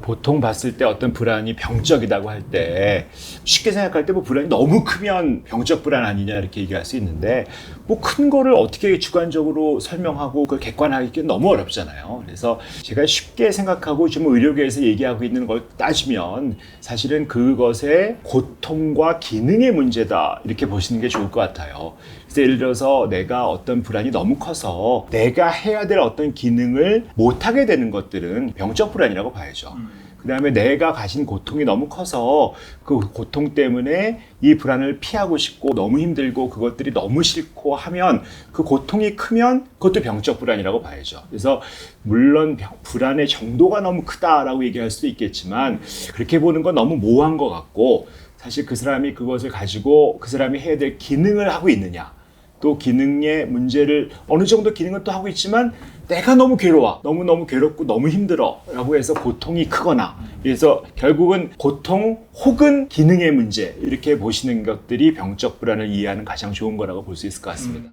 보통 봤을 때 어떤 불안이 병적이라고 할 때 쉽게 생각할 때 뭐 불안이 너무 크면 병적 불안 아니냐 이렇게 얘기할 수 있는데 뭐 큰 거를 어떻게 주관적으로 설명하고 그걸 객관화하기는 너무 어렵잖아요. 그래서 제가 쉽게 생각하고 지금 의료계에서 얘기하고 있는 걸 따지면 사실은 그것의 고통과 기능의 문제다 이렇게 보시는 게 좋을 것 같아요. 그래서 예를 들어서 내가 어떤 불안이 너무 커서 내가 해야 될 어떤 기능을 못하게 되는 것들은 병적 불안이라고 봐야죠. 그 다음에 내가 가진 고통이 너무 커서 그 고통 때문에 이 불안을 피하고 싶고 너무 힘들고 그것들이 너무 싫고 하면 그 고통이 크면 그것도 병적 불안이라고 봐야죠. 그래서 물론 불안의 정도가 너무 크다라고 얘기할 수도 있겠지만 그렇게 보는 건 너무 모호한 것 같고 사실 그 사람이 그것을 가지고 그 사람이 해야 될 기능을 하고 있느냐 또 기능의 문제를 어느 정도 기능은 또 하고 있지만 내가 너무 괴로워 너무 괴롭고 너무 힘들어 라고 해서 고통이 크거나 그래서 결국은 고통 혹은 기능의 문제 이렇게 보시는 것들이 병적 불안을 이해하는 가장 좋은 거라고 볼 수 있을 것 같습니다.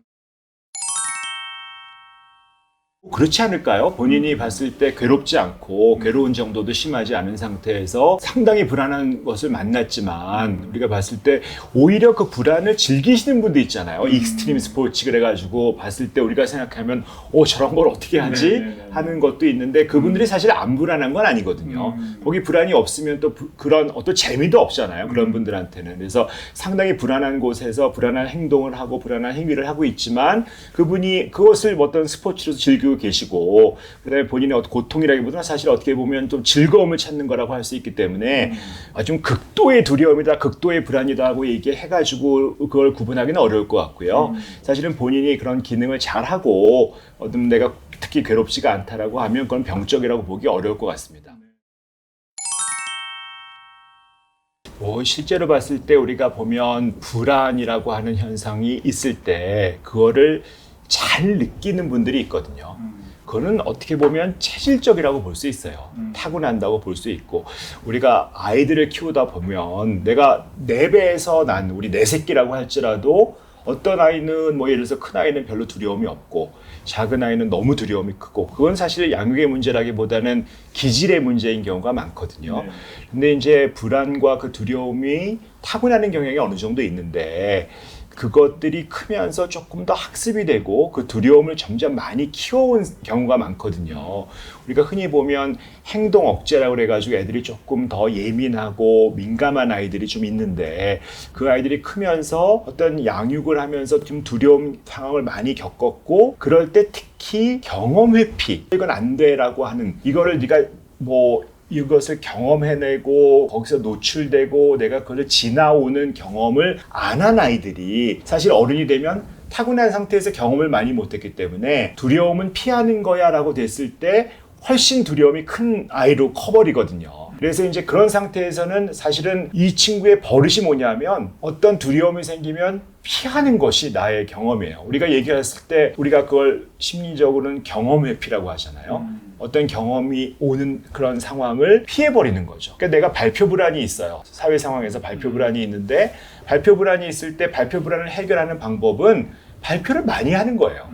그렇지 않을까요? 본인이 봤을 때 괴롭지 않고 괴로운 정도도 심하지 않은 상태에서 상당히 불안한 것을 만났지만 우리가 봤을 때 오히려 그 불안을 즐기시는 분도 있잖아요. 익스트림 스포츠 그래가지고 봤을 때 우리가 생각하면 저런 걸 어떻게 하지? 하는 것도 있는데 그분들이 사실 안 불안한 건 아니거든요. 거기 불안이 없으면 또 그런 어떤 재미도 없잖아요. 그런 분들한테는. 그래서 상당히 불안한 곳에서 불안한 행동을 하고 불안한 행위를 하고 있지만 그분이 그것을 어떤 스포츠로 즐기고 계시고 그다음에 본인의 어떤 고통이라기보다는 사실 어떻게 보면 좀 즐거움을 찾는 거라고 할 수 있기 때문에 좀 극도의 두려움이다 극도의 불안이다 하고 얘기해가지고 그걸 구분하기는 어려울 것 같고요. 사실은 본인이 그런 기능을 잘하고 내가 특히 괴롭지가 않다라고 하면 그건 병적이라고 보기 어려울 것 같습니다. 실제로 봤을 때 우리가 보면 불안이라고 하는 현상이 있을 때 그거를 잘 느끼는 분들이 있거든요. 그거는 어떻게 보면 체질적이라고 볼 수 있어요. 타고난다고 볼 수 있고 우리가 아이들을 키우다 보면 내가 내 배에서 난 우리 내 새끼라고 할지라도 어떤 아이는 뭐 예를 들어서 큰 아이는 별로 두려움이 없고 작은 아이는 너무 두려움이 크고 그건 사실 양육의 문제라기보다는 기질의 문제인 경우가 많거든요. 근데 이제 불안과 그 두려움이 타고나는 경향이 어느 정도 있는데 그것들이 크면서 조금 더 학습이 되고 그 두려움을 점점 많이 키워온 경우가 많거든요. 우리가 흔히 보면 행동 억제라고 그래가지고 애들이 조금 더 예민하고 민감한 아이들이 좀 있는데 그 아이들이 크면서 어떤 양육을 하면서 좀 두려움 상황을 많이 겪었고 그럴 때 특히 경험 회피 이건 안 돼라고 하는 이거를 네가 이것을 경험해내고 거기서 노출되고 내가 그걸 지나오는 경험을 안 한 아이들이 사실 어른이 되면 타고난 상태에서 경험을 많이 못했기 때문에 두려움은 피하는 거야 라고 됐을 때 훨씬 두려움이 큰 아이로 커버리거든요. 그래서 이제 그런 상태에서는 사실은 이 친구의 버릇이 뭐냐면 어떤 두려움이 생기면 피하는 것이 나의 경험이에요. 우리가 얘기했을 때 우리가 그걸 심리적으로는 경험 회피라고 하잖아요. 어떤 경험이 오는 그런 상황을 피해버리는 거죠. 그러니까 내가 발표 불안이 있어요. 사회 상황에서 발표 불안이 있는데 발표 불안이 있을 때 발표 불안을 해결하는 방법은 발표를 많이 하는 거예요.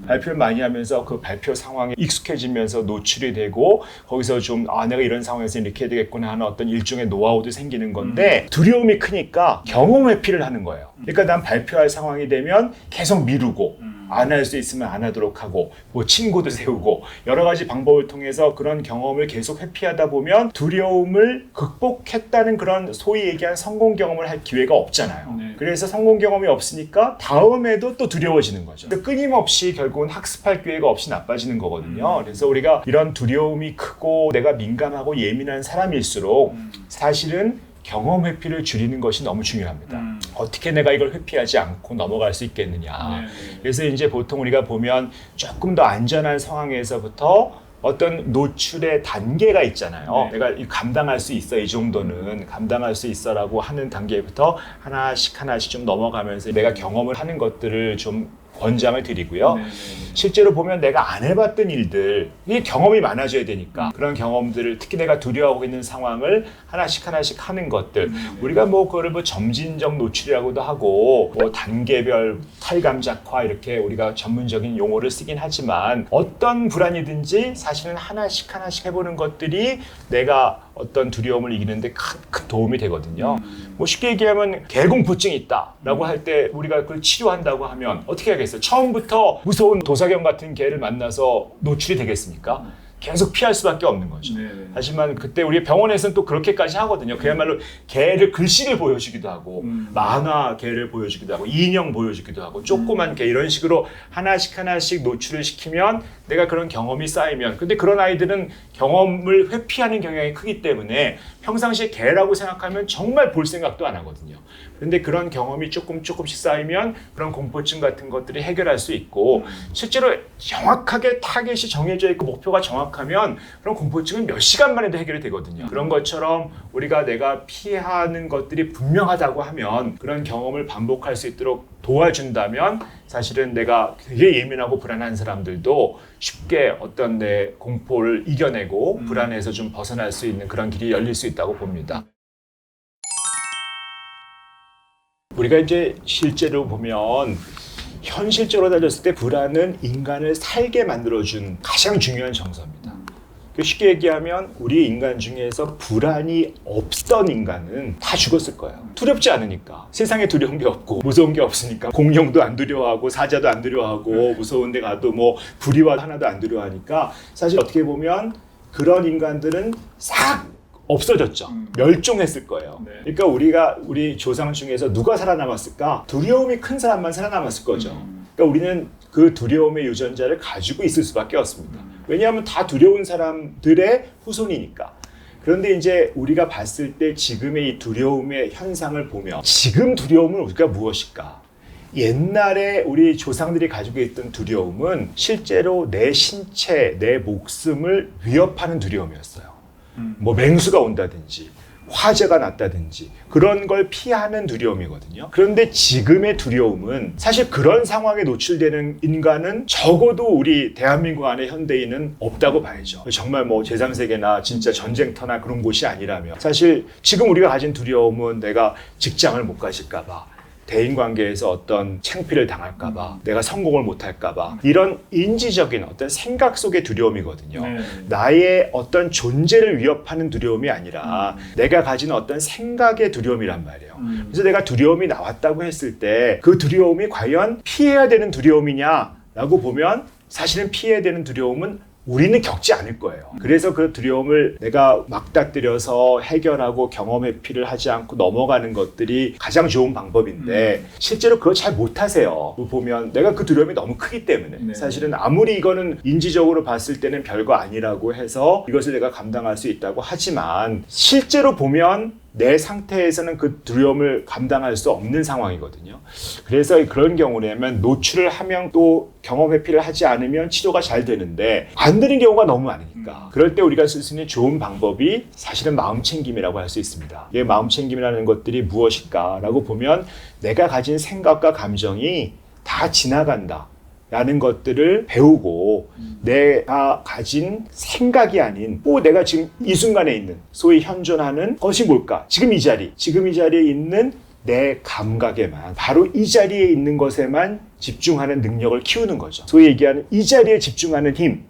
발표를 많이 하면서 그 발표 상황에 익숙해지면서 노출이 되고 거기서 좀 내가 이런 상황에서 이렇게 해야 되겠구나 하는 어떤 일종의 노하우도 생기는 건데 두려움이 크니까 경험 회피를 하는 거예요. 그러니까 난 발표할 상황이 되면 계속 미루고 안 할 수 있으면 안 하도록 하고 친구도 세우고 여러 가지 방법을 통해서 그런 경험을 계속 회피하다 보면 두려움을 극복했다는 그런 소위 얘기한 성공 경험을 할 기회가 없잖아요. 그래서 성공 경험이 없으니까 다음에도 또 두려워지는 거죠. 끊임없이 결국은 학습할 기회가 없이 나빠지는 거거든요. 그래서 우리가 이런 두려움이 크고 내가 민감하고 예민한 사람일수록 사실은 경험 회피를 줄이는 것이 너무 중요합니다. 어떻게 내가 이걸 회피하지 않고 넘어갈 수 있겠느냐. 그래서 이제 보통 우리가 보면 조금 더 안전한 상황에서부터 어떤 노출의 단계가 있잖아요. 내가 감당할 수 있어, 이 정도는 감당할 수 있어라고 하는 단계부터 하나씩 좀 넘어가면서 내가 경험을 하는 것들을 좀 권장을 드리고요. 네네. 실제로 보면 내가 안 해봤던 일들, 이게 경험이 많아져야 되니까 그런 경험들을 특히 내가 두려워하고 있는 상황을 하나씩 하는 것들, 우리가 뭐 그거를 뭐 점진적 노출이라고도 하고 뭐 단계별 탈감작화 이렇게 우리가 전문적인 용어를 쓰긴 하지만 어떤 불안이든지 사실은 하나씩 해보는 것들이 내가 어떤 두려움을 이기는데 큰 도움이 되거든요. 뭐 쉽게 얘기하면 개공포증이 있다라고 할 때 우리가 그걸 치료한다고 하면 어떻게 하겠어요? 처음부터 무서운 도사경 같은 개를 만나서 노출이 되겠습니까? 계속 피할 수밖에 없는 거죠. 네네. 하지만 그때 우리 병원에서는 또 그렇게까지 하거든요. 그야말로 개를 글씨를 보여주기도 하고 만화 개를 보여주기도 하고 인형 보여주기도 하고 조그만 개 이런 식으로 하나씩 노출을 시키면 내가 그런 경험이 쌓이면, 근데 그런 아이들은 경험을 회피하는 경향이 크기 때문에 평상시에 개라고 생각하면 정말 볼 생각도 안 하거든요. 그런데 그런 경험이 조금씩 쌓이면 그런 공포증 같은 것들이 해결할 수 있고, 실제로 정확하게 타겟이 정해져 있고 목표가 정확하면 그런 공포증은 몇 시간 만에도 해결이 되거든요. 그런 것처럼 우리가 내가 피하는 것들이 분명하다고 하면 그런 경험을 반복할 수 있도록 도와준다면 사실은 내가 되게 예민하고 불안한 사람들도 쉽게 어떤 내 공포를 이겨내고 불안에서 좀 벗어날 수 있는 그런 길이 열릴 수 있다고 봅니다. 우리가 이제 실제로 보면 현실적으로 따졌을 때 불안은 인간을 살게 만들어준 가장 중요한 정서입니다. 쉽게 얘기하면 우리 인간 중에서 불안이 없던 인간은 다 죽었을 거예요. 두렵지 않으니까. 세상에 두려운 게 없고 무서운 게 없으니까. 공룡도 안 두려워하고 사자도 안 두려워하고 무서운 데 가도 뭐 불이와 하나도 안 두려워하니까 사실 어떻게 보면 그런 인간들은 싹 없어졌죠. 멸종했을 거예요. 네. 그러니까 우리 조상 중에서 누가 살아남았을까? 두려움이 큰 사람만 살아남았을 거죠. 그러니까 우리는 그 두려움의 유전자를 가지고 있을 수밖에 없습니다. 왜냐하면 다 두려운 사람들의 후손이니까. 그런데 이제 우리가 봤을 때 지금의 이 두려움의 현상을 보면 지금 두려움은 우리가 무엇일까? 옛날에 우리 조상들이 가지고 있던 두려움은 실제로 내 신체, 내 목숨을 위협하는 두려움이었어요. 뭐 맹수가 온다든지 화재가 났다든지 그런 걸 피하는 두려움이거든요. 그런데 지금의 두려움은 사실 그런 상황에 노출되는 인간은 적어도 우리 대한민국 안에 현대인은 없다고 봐야죠. 정말 뭐 제3세계나 진짜 전쟁터나 그런 곳이 아니라면 사실 지금 우리가 가진 두려움은 내가 직장을 못 가질까 봐, 대인관계에서 어떤 창피를 당할까 봐, 내가 성공을 못할까 봐, 이런 인지적인 어떤 생각 속의 두려움이거든요. 나의 어떤 존재를 위협하는 두려움이 아니라 내가 가진 어떤 생각의 두려움이란 말이에요. 그래서 내가 두려움이 나왔다고 했을 때 그 두려움이 과연 피해야 되는 두려움이냐라고 보면 사실은 피해야 되는 두려움은 우리는 겪지 않을 거예요. 그래서 그 두려움을 내가 막다뜨려서 해결하고 경험 회피를 하지 않고 넘어가는 것들이 가장 좋은 방법인데 실제로 그걸 잘 못하세요. 보면 내가 그 두려움이 너무 크기 때문에 네. 사실은 아무리 이거는 인지적으로 봤을 때는 별거 아니라고 해서 이것을 내가 감당할 수 있다고 하지만 실제로 보면 내 상태에서는 그 두려움을 감당할 수 없는 상황이거든요. 그래서 그런 경우라면 노출을 하면 또 경험 회피를 하지 않으면 치료가 잘 되는데 안 되는 경우가 너무 많으니까 그럴 때 우리가 쓸 수 있는 좋은 방법이 사실은 마음챙김이라고 할 수 있습니다. 이 마음챙김이라는 것들이 무엇일까라고 보면 내가 가진 생각과 감정이 다 지나간다 라는 것들을 배우고 내가 가진 생각이 아닌 내가 지금 이 순간에 있는 소위 현존하는 것이 뭘까? 지금 이 자리에 있는 내 감각에만, 바로 이 자리에 있는 것에만 집중하는 능력을 키우는 거죠. 소위 얘기하는 이 자리에 집중하는 힘.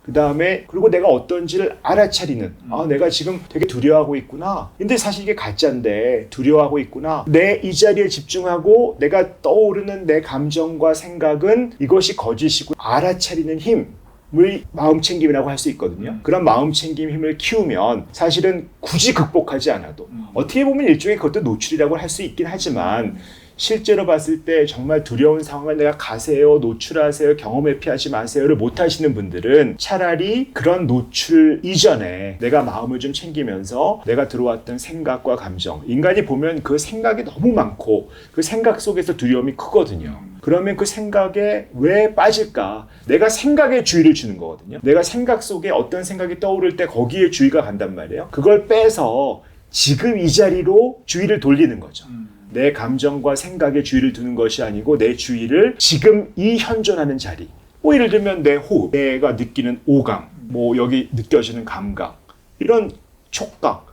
그 다음에 그리고 내가 어떤지를 알아차리는 내가 지금 되게 두려워하고 있구나. 근데 사실 이게 가짜인데 두려워하고 있구나. 내 이 자리에 집중하고 내가 떠오르는 내 감정과 생각은 이것이 거짓이고 알아차리는 힘을 마음챙김이라고 할 수 있거든요. 그런 마음챙김 힘을 키우면 사실은 굳이 극복하지 않아도 어떻게 보면 일종의 그것도 노출이라고 할 수 있긴 하지만 실제로 봤을 때 정말 두려운 상황을 내가 가세요, 노출하세요, 경험 회피하지 마세요를 못 하시는 분들은 차라리 그런 노출 이전에 내가 마음을 좀 챙기면서 내가 들어왔던 생각과 감정, 인간이 보면 그 생각이 너무 많고 그 생각 속에서 두려움이 크거든요. 그러면 그 생각에 왜 빠질까? 내가 생각에 주의를 주는 거거든요. 내가 생각 속에 어떤 생각이 떠오를 때 거기에 주의가 간단 말이에요. 그걸 빼서 지금 이 자리로 주의를 돌리는 거죠. 내 감정과 생각에 주의를 두는 것이 아니고 내 주의를 지금 이 현존하는 자리, 뭐 예를 들면 내 호흡, 내가 느끼는 오감, 뭐 여기 느껴지는 감각, 이런 촉각,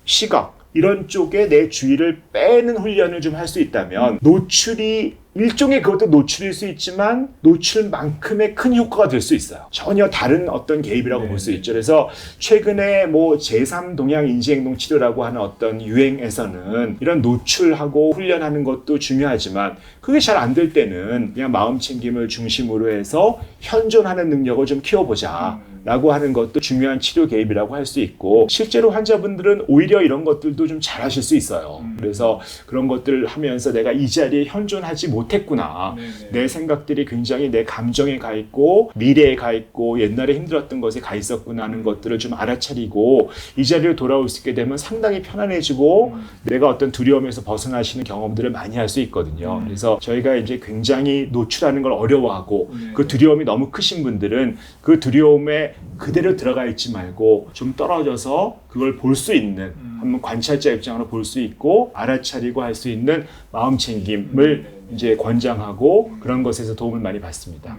시각, 이런 쪽에 내 주의를 빼는 훈련을 좀 할 수 있다면 노출이 일종의 그것도 노출일 수 있지만 노출만큼의 큰 효과가 될 수 있어요. 전혀 다른 어떤 개입이라고 볼 수 있죠. 그래서 최근에 뭐 제3동향 인지행동 치료라고 하는 어떤 유행에서는 이런 노출하고 훈련하는 것도 중요하지만 그게 잘 안 될 때는 그냥 마음 챙김을 중심으로 해서 현존하는 능력을 좀 키워보자. 라고 하는 것도 중요한 치료 개입이라고 할 수 있고 실제로 환자분들은 오히려 이런 것들도 좀 잘하실 수 있어요. 그래서 그런 것들을 하면서 내가 이 자리에 현존하지 못했구나. 내 생각들이 굉장히 내 감정에 가 있고 미래에 가 있고 옛날에 힘들었던 것에 가 있었구나 하는 것들을 좀 알아차리고 이 자리로 돌아올 수 있게 되면 상당히 편안해지고 내가 어떤 두려움에서 벗어나시는 경험들을 많이 할 수 있거든요. 그래서 저희가 이제 굉장히 노출하는 걸 어려워하고 그 두려움이 너무 크신 분들은 그 두려움에 그대로 들어가 있지 말고 좀 떨어져서 그걸 볼 수 있는 한번 관찰자 입장으로 볼 수 있고 알아차리고 할 수 있는 마음 챙김을 이제 권장하고 그런 것에서 도움을 많이 받습니다.